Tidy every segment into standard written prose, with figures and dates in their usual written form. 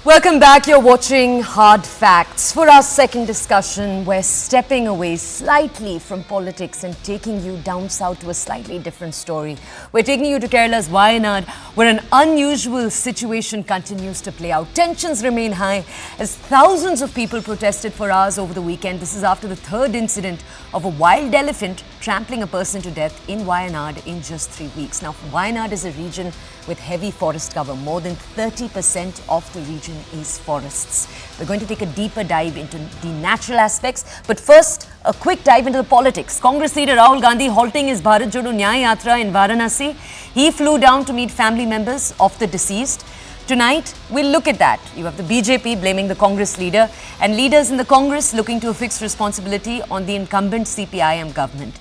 Welcome back. You're watching Hard Facts. For our second discussion, we're stepping away slightly from politics and taking you down south to a slightly different story. We're taking you to Kerala's Wayanad, where an unusual situation continues to play out. Tensions remain high as thousands of people protested for hours over the weekend. This is after the third incident of a wild elephant trampling a person to death in Wayanad in just 3 weeks. Now, Wayanad is a region with heavy forest cover. More than 30% of the region is forests. We're going to take a deeper dive into the natural aspects. But first, a quick dive into the politics. Congress leader Rahul Gandhi halting his Bharat Jodo Nyaya Yatra in Varanasi. He flew down to meet family members of the deceased. Tonight, we'll look at that. You have the BJP blaming the Congress leader and leaders in the Congress looking to fix responsibility on the incumbent CPIM government.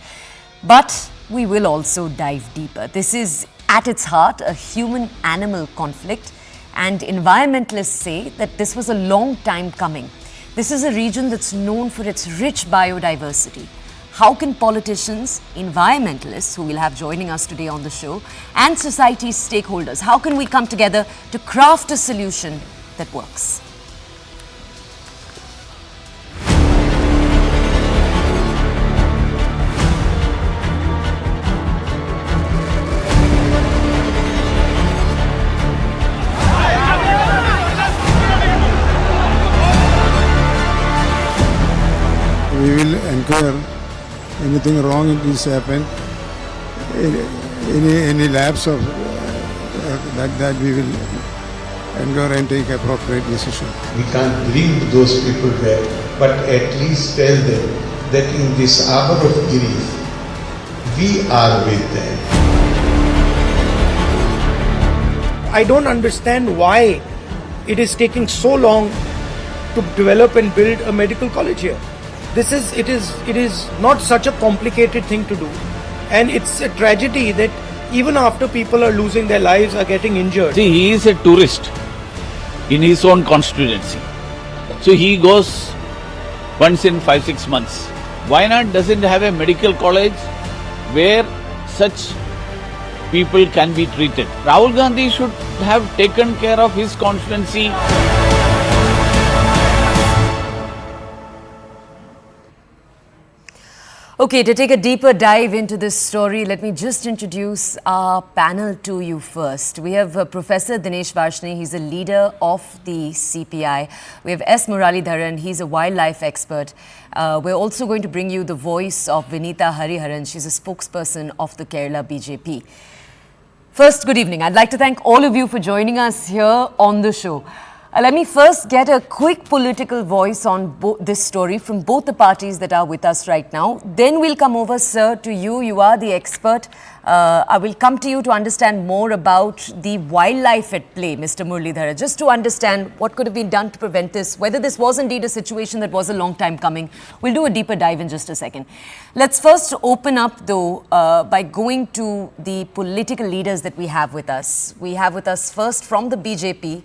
But we will also dive deeper. This is at its heart a human-animal conflict, and environmentalists say that this was a long time coming. This is a region that's known for its rich biodiversity. How can politicians, environmentalists, who we'll have joining us today on the show, and society stakeholders, how can we come together to craft a solution that works? We will encourage anything wrong it is happened, any lapse of that we will encourage and take appropriate decision. We can't bring those people there, but at least tell them that in this hour of grief, we are with them. I don't understand why it is taking so long to develop and build a medical college here. It is not such a complicated thing to do, and it's a tragedy that even after people are losing their lives, are getting injured. See, he is a tourist in his own constituency, so he goes once in 5-6 months. Wayanad doesn't have a medical college where such people can be treated. Rahul Gandhi should have taken care of his constituency. Okay, to take a deeper dive into this story, let me just introduce our panel to you first. We have Professor Dinesh Varshni, he's a leader of the CPI. We have S. Muralidharan, he's a wildlife expert. We're also going to bring you the voice of Vinita Hariharan, she's a spokesperson of the Kerala BJP. First, good evening. I'd like to thank all of you for joining us here on the show. Let me first get a quick political voice on this story from both the parties that are with us right now. Then we'll come over, sir, to you. You are the expert. I will come to you to understand more about the wildlife at play, Mr. Muralidhara, just to understand what could have been done to prevent this, whether this was indeed a situation that was a long time coming. We'll do a deeper dive in just a second. Let's first open up, though, by going to the political leaders that we have with us. We have with us first from the BJP,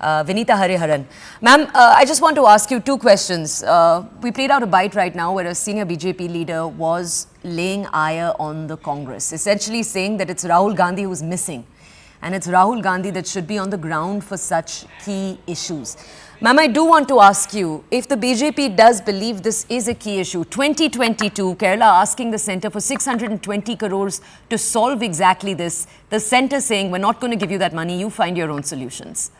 Vinita Hariharan. Ma'am, I just want to ask you two questions. We played out a bite right now where a senior BJP leader was laying ire on the Congress, essentially saying that it's Rahul Gandhi who's missing and it's Rahul Gandhi that should be on the ground for such key issues. Ma'am, I do want to ask you, if the BJP does believe this is a key issue, 2022, Kerala asking the centre for 620 crores to solve exactly this, the centre saying, we're not going to give you that money, you find your own solutions.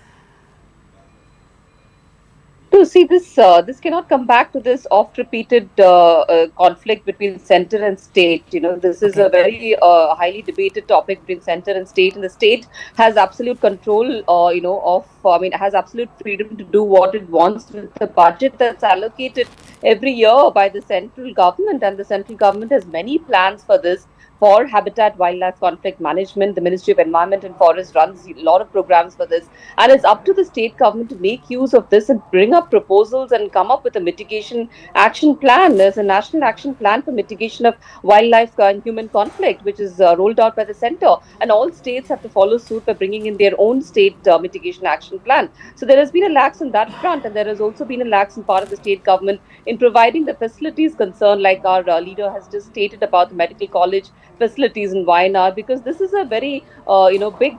To see this cannot come back to this oft-repeated conflict between centre and state. You know, this is a very highly debated topic between centre and the state has absolute control, has absolute freedom to do what it wants with the budget that's allocated every year by the central government, and the central government has many plans for this. For habitat, wildlife, conflict management, the Ministry of Environment and Forest runs a lot of programs for this. And it's up to the state government to make use of this and bring up proposals and come up with a mitigation action plan. There's a national action plan for mitigation of wildlife and human conflict, which is rolled out by the centre. And all states have to follow suit by bringing in their own state mitigation action plan. So there has been a lax on that front, and there has also been a lax on part of the state government in providing the facilities concerned, like our leader has just stated about the medical college facilities in Wayanad, because this is a very big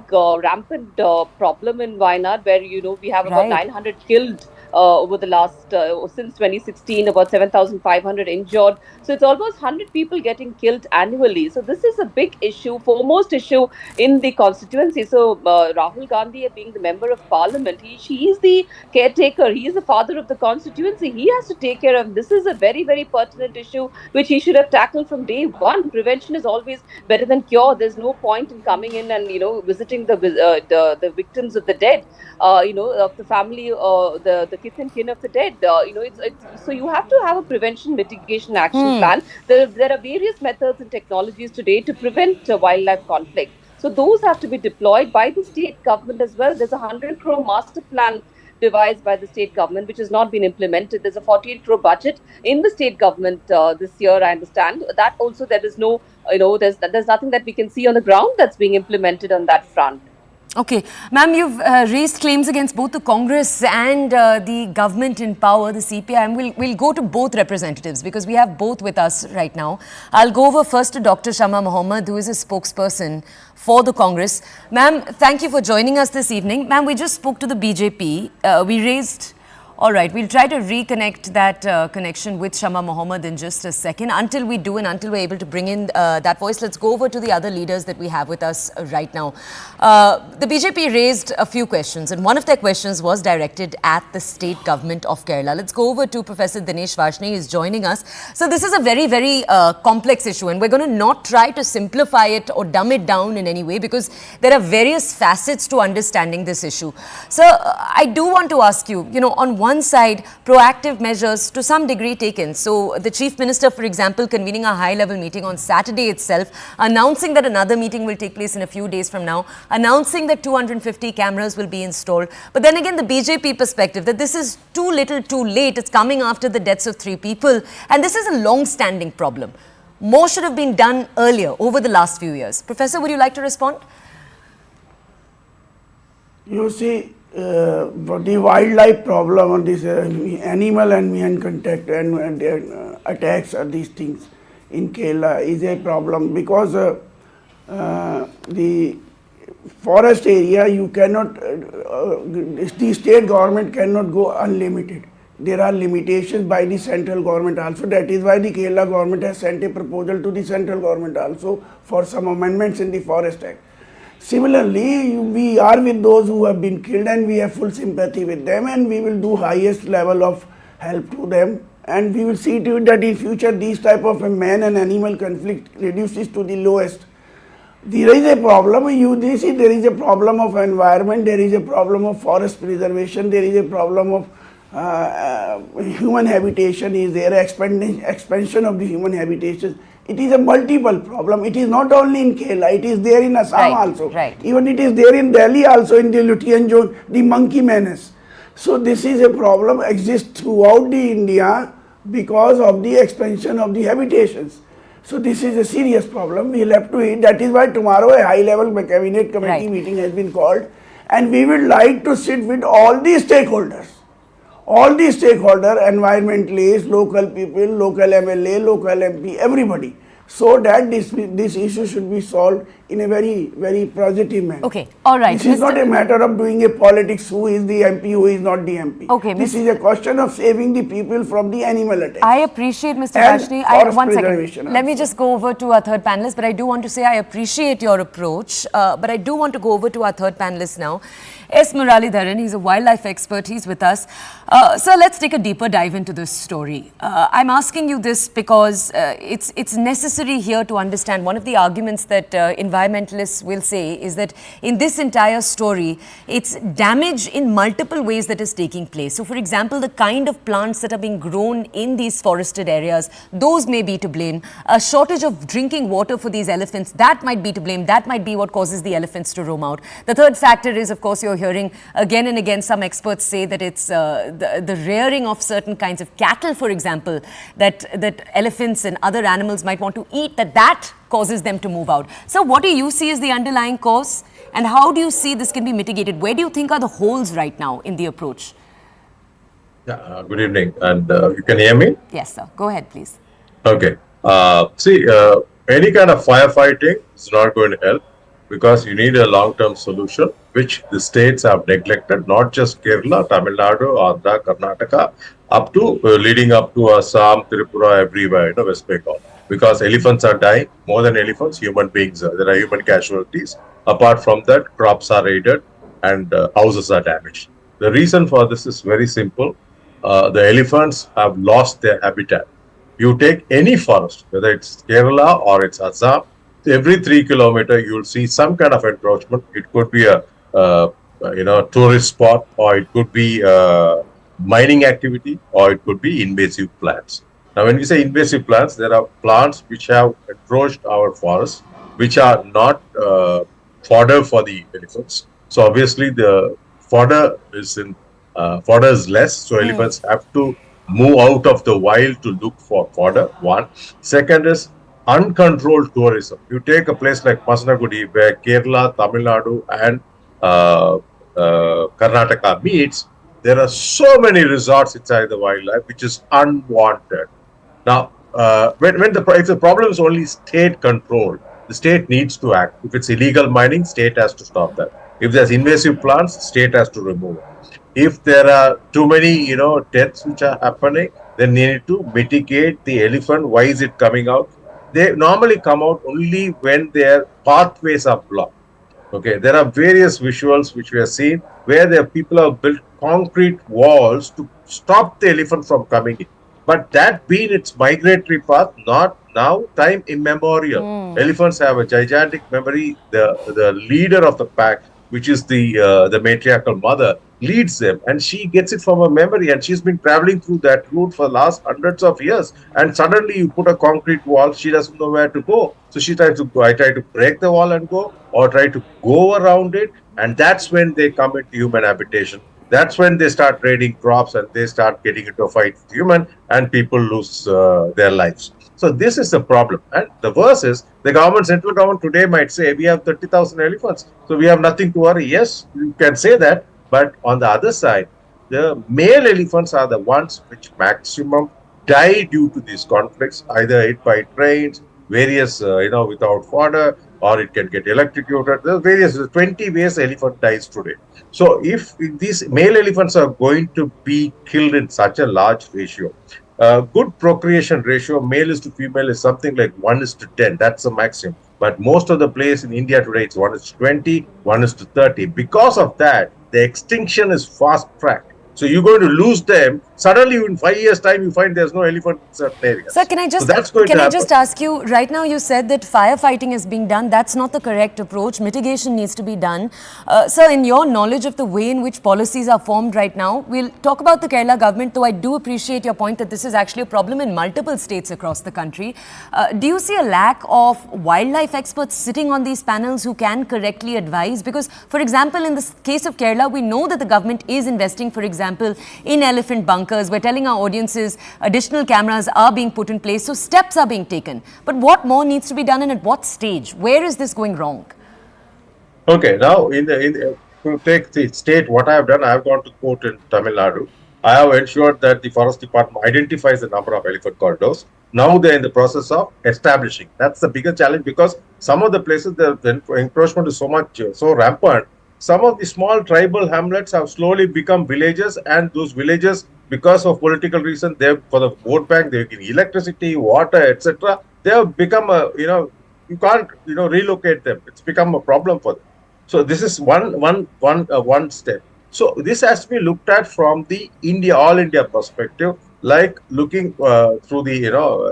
rampant problem in Wayanad, where we have about Right. 900 killed over the last since 2016, about 7,500 injured. So it's almost 100 people getting killed annually. So this is a big issue, foremost issue in the constituency. So Rahul Gandhi, being the member of parliament, he is the caretaker. He is the father of the constituency. He has to take care of. This is a very, very pertinent issue which he should have tackled from day one. Prevention is always better than cure. There's no point in coming in and visiting the victims of the dead, of the family, the kith and kin of the dead. It's so you have to have a prevention mitigation action plan. There are various methods and technologies today to prevent wildlife conflict. So those have to be deployed by the state government as well. There's a 100 crore master plan devised by the state government, which has not been implemented. There's a 48 crore budget in the state government this year, I understand. That also, there is no, there's nothing that we can see on the ground that's being implemented on that front. Okay. Ma'am, you've raised claims against both the Congress and the government in power, the CPI. And we'll go to both representatives because we have both with us right now. I'll go over first to Dr. Shama Mohammed, who is a spokesperson for the Congress. Ma'am, thank you for joining us this evening. Ma'am, we just spoke to the BJP. We raised... All right, we'll try to reconnect that connection with Shama Mohammed in just a second. Until we do and until we're able to bring in that voice, let's go over to the other leaders that we have with us right now. The BJP raised a few questions, and one of their questions was directed at the state government of Kerala. Let's go over to Professor Dinesh Varshney, who is joining us. So this is a very, very complex issue, and we're going to not try to simplify it or dumb it down in any way because there are various facets to understanding this issue. So I do want to ask you, on one side, proactive measures to some degree taken. So the Chief Minister, for example, convening a high-level meeting on Saturday itself, announcing that another meeting will take place in a few days from now, announcing that 250 cameras will be installed. But then again, the BJP perspective that this is too little, too late. It's coming after the deaths of 3 people. And this is a long-standing problem. More should have been done earlier, over the last few years. Professor, would you like to respond? You see, the wildlife problem on this animal and man contact and attacks or these things in Kerala is a problem because the forest area you cannot, the state government cannot go unlimited. There are limitations by the central government also. That is why the Kerala government has sent a proposal to the central government also for some amendments in the Forest Act. Similarly, we are with those who have been killed and we have full sympathy with them, and we will do highest level of help to them, and we will see to it that in future these type of a man and animal conflict reduces to the lowest. There is a problem, you see there is a problem of environment, there is a problem of forest preservation, there is a problem of human habitation is there, expansion of the human habitation. It is a multiple problem. It is not only in Kerala, it is there in Assam also. Right. Even it is there in Delhi also, in the Lutean zone, the monkey menace. So this is a problem exists throughout the India because of the expansion of the habitations. So this is a serious problem. We will have to eat. That is why tomorrow a high-level cabinet committee meeting has been called, and we would like to sit with all the stakeholders. All the stakeholders, environmentalists, local people, local MLA, local MP, everybody, so that this issue should be solved in a very, very positive manner. Okay, all right. This is not a matter of doing a politics, who is the MP, who is not the MP. Okay, this is a question of saving the people from the animal attacks. I appreciate, Mr. Varshney. One second. Let me just go over to our third panelist, but I do want to say I appreciate your approach, but I do want to go over to our third panelist now. S. Muralidharan, he's a wildlife expert, he's with us. Sir, let's take a deeper dive into this story. I'm asking you this because it's necessary here to understand one of the arguments that environmentalists will say is that in this entire story, it's damage in multiple ways that is taking place. So, for example, the kind of plants that are being grown in these forested areas, those may be to blame. A shortage of drinking water for these elephants, that might be to blame. That might be what causes the elephants to roam out. The third factor is, of course, you're hearing again and again some experts say that it's the rearing of certain kinds of cattle, for example, that elephants and other animals might want to eat, that causes them to move out. So what do you see as the underlying cause, and how do you see this can be mitigated? Where do you think are the holes right now in the approach? Yeah, good evening, and you can hear me? Yes, sir. Go ahead, please. Okay. See, any kind of firefighting is not going to help because you need a long-term solution, which the states have neglected, not just Kerala, Tamil Nadu, Andhra, Karnataka, up to leading up to Assam, Tripura, everywhere, West Bengal. Because elephants are dying, more than elephants, human beings, there are human casualties. Apart from that, crops are raided and houses are damaged. The reason for this is very simple. The elephants have lost their habitat. You take any forest, whether it's Kerala or it's Assam, every 3 kilometers you will see some kind of encroachment. It could be a tourist spot, or it could be mining activity, or it could be invasive plants. Now, when we say invasive plants, there are plants which have encroached our forests, which are not fodder for the elephants. So obviously the fodder is less, so elephants have to move out of the wild to look for fodder. One. Second is uncontrolled tourism. You take a place like Masnagudi, where Kerala, Tamil Nadu, and Karnataka meets. There are so many resorts inside the wildlife, which is unwanted. Now, if the problem is only state controlled, the state needs to act. If it's illegal mining, state has to stop that. If there's invasive plants, state has to remove it. If there are too many, deaths which are happening, then they need to mitigate the elephant. Why is it coming out? They normally come out only when their pathways are blocked. Okay, there are various visuals which we have seen where the people have built concrete walls to stop the elephant from coming in. But that being its migratory path, not now, time immemorial. Elephants have a gigantic memory. The leader of the pack, which is the matriarchal mother, leads them, and she gets it from her memory, and she's been traveling through that route for the last hundreds of years, and suddenly you put a concrete wall, she doesn't know where to go. So she tries to go. I try to break the wall and go, or try to go around it, and that's when they come into human habitation. That's when they start raiding crops, and they start getting into a fight with human, and people lose their lives. So this is the problem. And the worst is, the central government today might say, we have 30,000 elephants, so we have nothing to worry. Yes, you can say that. But on the other side, the male elephants are the ones which maximum die due to these conflicts, either hit by trains, various, without fodder, or it can get electrocuted. There are various 20 ways elephant dies today. So if these male elephants are going to be killed in such a large ratio, good procreation ratio, male is to female, is something like 1:10. That's the maximum. But most of the place in India today, it's 1:20, 1:30. Because of that, the extinction is fast tracked. So you're going to lose them. Suddenly, in 5 years' time, you find there's no elephant in certain areas. Sir, can I just ask you, right now you said that firefighting is being done. That's not the correct approach. Mitigation needs to be done. Sir, in your knowledge of the way in which policies are formed right now, we'll talk about the Kerala government, though I do appreciate your point that this is actually a problem in multiple states across the country. Do you see a lack of wildlife experts sitting on these panels who can correctly advise? Because, for example, in the case of Kerala, we know that the government is investing, for example, in elephant bunkers. We're telling our audiences additional cameras are being put in place, so steps are being taken. But what more needs to be done, and at what stage? Where is this going wrong? Okay, now to take the state, what I have done, I have gone to court in Tamil Nadu. I have ensured that the forest department identifies the number of elephant corridors. Now they're in the process of establishing. That's the bigger challenge, because some of the places the encroachment is so rampant. Some of the small tribal hamlets have slowly become villages, and those villages, because of political reasons, for the vote bank, they're getting electricity, water, etc. They have become you can't relocate them. It's become a problem for them. So this is one step. So this has to be looked at from the all India perspective, like looking through the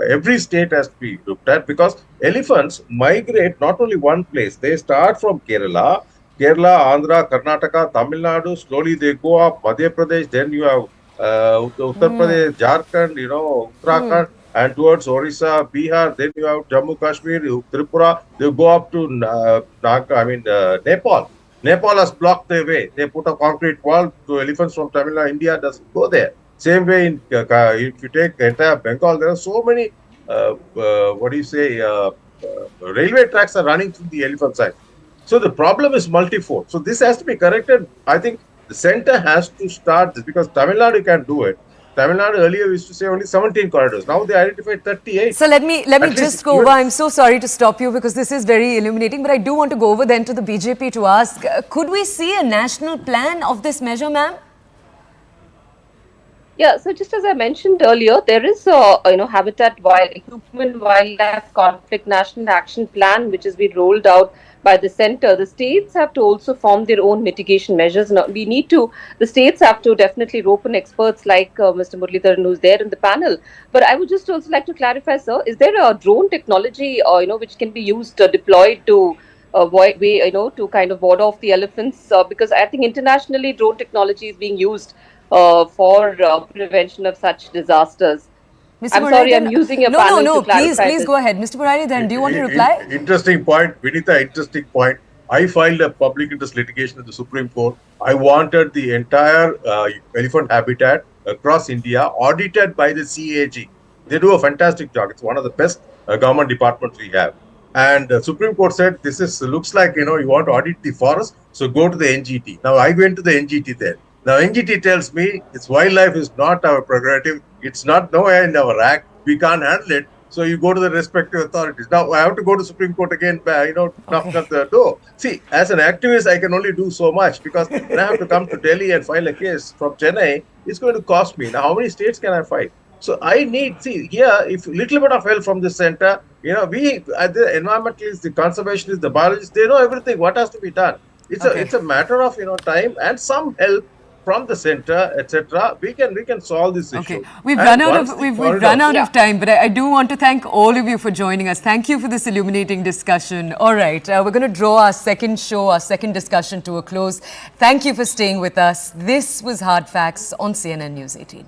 every state has to be looked at, because elephants migrate not only one place. They start from Kerala, Andhra, Karnataka, Tamil Nadu, slowly they go up, Madhya Pradesh, then you have Uttar Pradesh, Jharkhand, Uttarakhand, and towards Orissa, Bihar, then you have Jammu Kashmir, Tripura, they go up to Nepal. Nepal has blocked their way. They put a concrete wall to elephants from Tamil Nadu. India doesn't go there. Same way, if you take entire Bengal, there are so many, railway tracks are running through the elephant side. So the problem is multifold. So this has to be corrected. I think the center has to start this, because Tamil Nadu can do it. Tamil Nadu earlier used to say only 17 corridors. Now they identified 38. So let me At least just go over. I'm so sorry to stop you because this is very illuminating, but I do want to go over then to the BJP to ask, could we see a national plan of this measure, ma'am? Yeah, so just as I mentioned earlier, there is Habitat Wild Human Wildlife Conflict National Action Plan, which has been rolled out by the center. The states have to also form their own mitigation measures. Now, the states have to definitely rope in experts like Mr. Muralidharan, who's there in the panel. But I would just also like to clarify, sir, is there a drone technology, which can be used, deployed to to kind of ward off the elephants? Because I think internationally, drone technology is being used for prevention of such disasters. Mr. I'm sorry, I'm Muralidharan, using a no, panel no, to clarify please this. go ahead. Mr. Muralidharan, do you want to reply? Interesting point, Vinita, interesting point. I filed a public interest litigation in the Supreme Court. I wanted the entire elephant habitat across India audited by the CAG. They do a fantastic job. It's one of the best government departments we have. And the Supreme Court said, looks like, you want to audit the forest, so go to the NGT. Now, I went to the NGT there. Now, NGT tells me its wildlife is not our prerogative. It's not nowhere in our act. We can't handle it. So you go to the respective authorities. Now, I have to go to Supreme Court again, knock at the door. See, as an activist, I can only do so much because when I have to come to Delhi and file a case from Chennai, it's going to cost me. Now, how many states can I fight? So I need, here, if little bit of help from the center, the environmentalists, the conservationists, the biologists, they know everything, what has to be done. It's a matter of, time and some help from the center, etc. We can solve this issue. Okay, we've run out of time, but I do want to thank all of you for joining us. Thank you for this illuminating discussion. All right, we're going to draw our second discussion to a close. Thank you for staying with us. This was Hard Facts on CNN News 18.